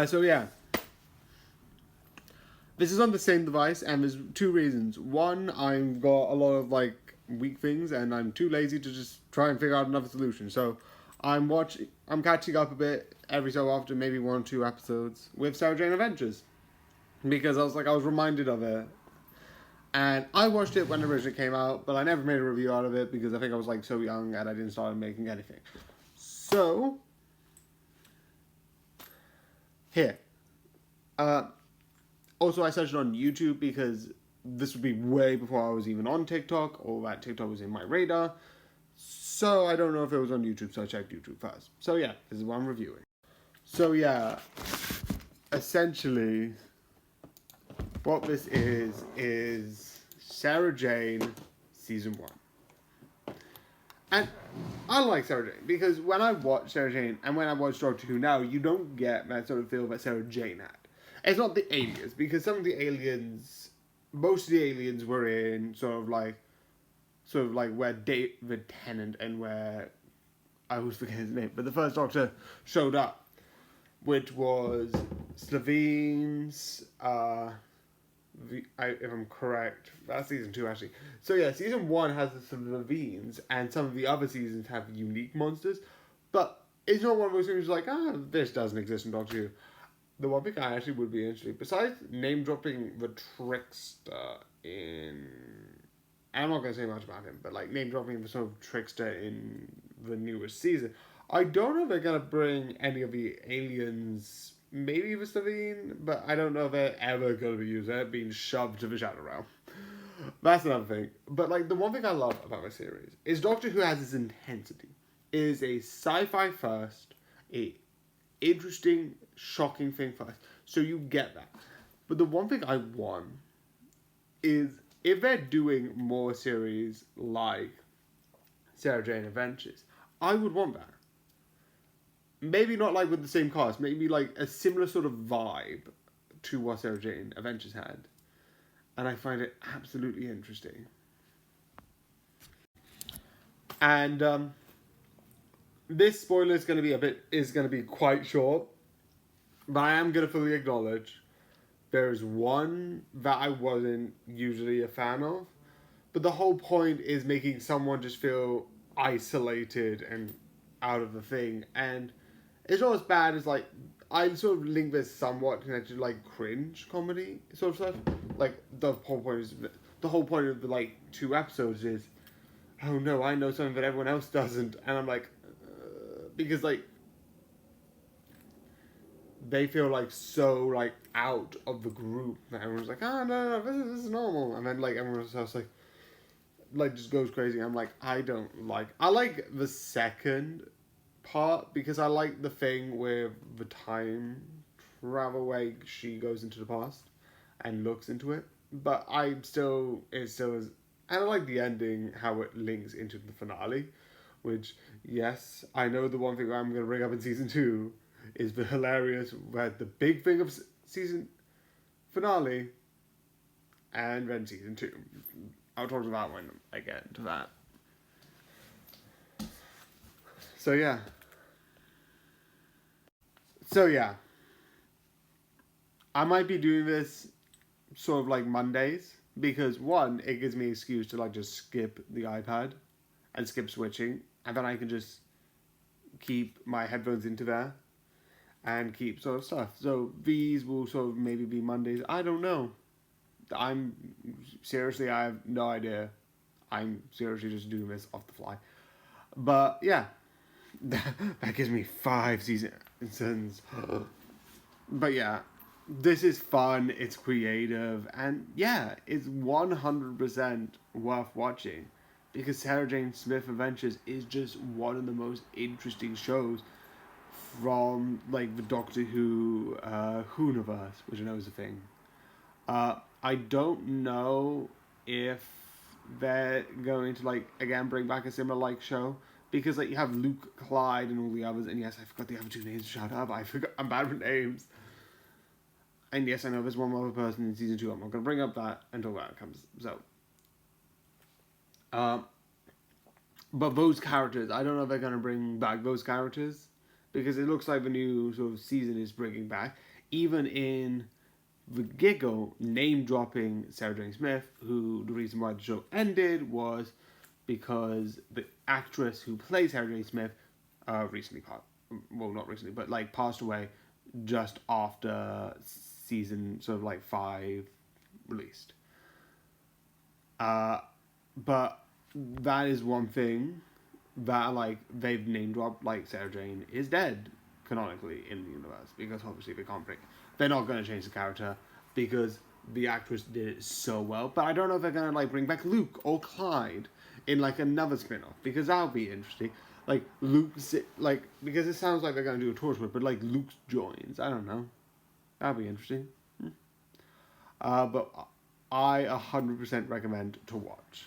So yeah, this is on the same device, and there's two reasons. One, I've got a lot of like weak things, and I'm too lazy to just try and figure out another solution. So I'm catching up a bit every so often, maybe 1 or 2 episodes with Sarah Jane Adventures, because I was reminded of it. And I watched it when it originally came out, but I never made a review out of it because I think I was like so young and I didn't start making anything. So here, uh, also I searched on YouTube because this would be way before I was even on TikTok or that TikTok was in my radar. So I don't know if it was on YouTube, so I checked YouTube first. So yeah, this is what I'm reviewing. So yeah, essentially, what this is Sarah Jane season 1. And I like Sarah Jane because when I watch Sarah Jane and when I watch Doctor Who now, you don't get that sort of feel that Sarah Jane had. It's not the aliens, because some of the aliens, most of the aliens were in sort of like where David Tennant and where I always forget his name, but the first Doctor showed up, which was Slavine's. If I'm correct, that's season 2 actually. So yeah, season 1 has some Levines, and some of the other seasons have unique monsters, but it's not one of those things like, this doesn't exist in Doctor Who. The one thing I actually would be interested, besides name dropping the Trickster in, I'm not gonna say much about him, but like name dropping the sort of Trickster in the newest season, I don't know if they're gonna bring any of the aliens. Maybe the Savine, but I don't know if they're ever going to be used. They're being shoved to the Shadow Realm. That's another thing. But like the one thing I love about my series is Doctor Who has this intensity. It is a sci-fi first, a interesting, shocking thing first. So you get that. But the one thing I want is if they're doing more series like Sarah Jane Adventures, I would want that. Maybe not like with the same cast, maybe like a similar sort of vibe to what Sarah Jane Adventures had. And I find it absolutely interesting. And this spoiler is going to be quite short, but I am going to fully acknowledge there's one that I wasn't usually a fan of, but the whole point is making someone just feel isolated and out of the thing. And it's not as bad as like, I sort of link this somewhat connected to like cringe comedy sort of stuff. Like the whole point of the like 2 episodes is, oh no, I know something that everyone else doesn't, and I'm like, because like they feel like so like out of the group that everyone's like, oh no, this is normal, and then like everyone else like just goes crazy. I'm like, I like the second part because I like the thing with the time travel where she goes into the past and looks into it. But it still is, and I like the ending, how it links into the finale, which, yes, I know the one thing I'm going to bring up in season 2 is the hilarious, where the big thing of season finale and then season 2. I'll talk to that when I get into that. So yeah. So yeah. I might be doing this sort of like Mondays because one, it gives me an excuse to like just skip the iPad and skip switching, and then I can just keep my headphones into there and keep sort of stuff. So these will sort of maybe be Mondays. I don't know. I have no idea. I'm seriously just doing this off the fly. But yeah, that gives me 5 seasons. But yeah, this is fun, it's creative, and yeah, it's 100% worth watching because Sarah Jane Smith Adventures is just one of the most interesting shows from like the Doctor Who Whoniverse, which I know is a thing. I don't know if they're going to like again bring back a similar like show because like you have Luke Clyde and all the others, and yes, I forgot the other 2 names. Shut up, I'm bad with names. And yes, I know there's one other person in season 2. I'm not going to bring up that until that comes. So, but those characters, I don't know if they're going to bring back those characters because it looks like the new sort of season is bringing back, even in the giggle, name dropping Sarah Jane Smith, who the reason why the show ended was because the actress who plays Sarah Jane Smith recently passed. Well, not recently, but like passed away just after season sort of like 5 released. But that is one thing that like they've name dropped, like Sarah Jane is dead canonically in the universe, because obviously they're not going to change the character because the actress did it so well. But I don't know if they're going to like bring back Luke or Clyde in like another spin-off, because that would be interesting. Like like, because it sounds like they're going to do a Torchwood, but like Luke joins. I don't know. That'd be interesting. But I 100% recommend to watch.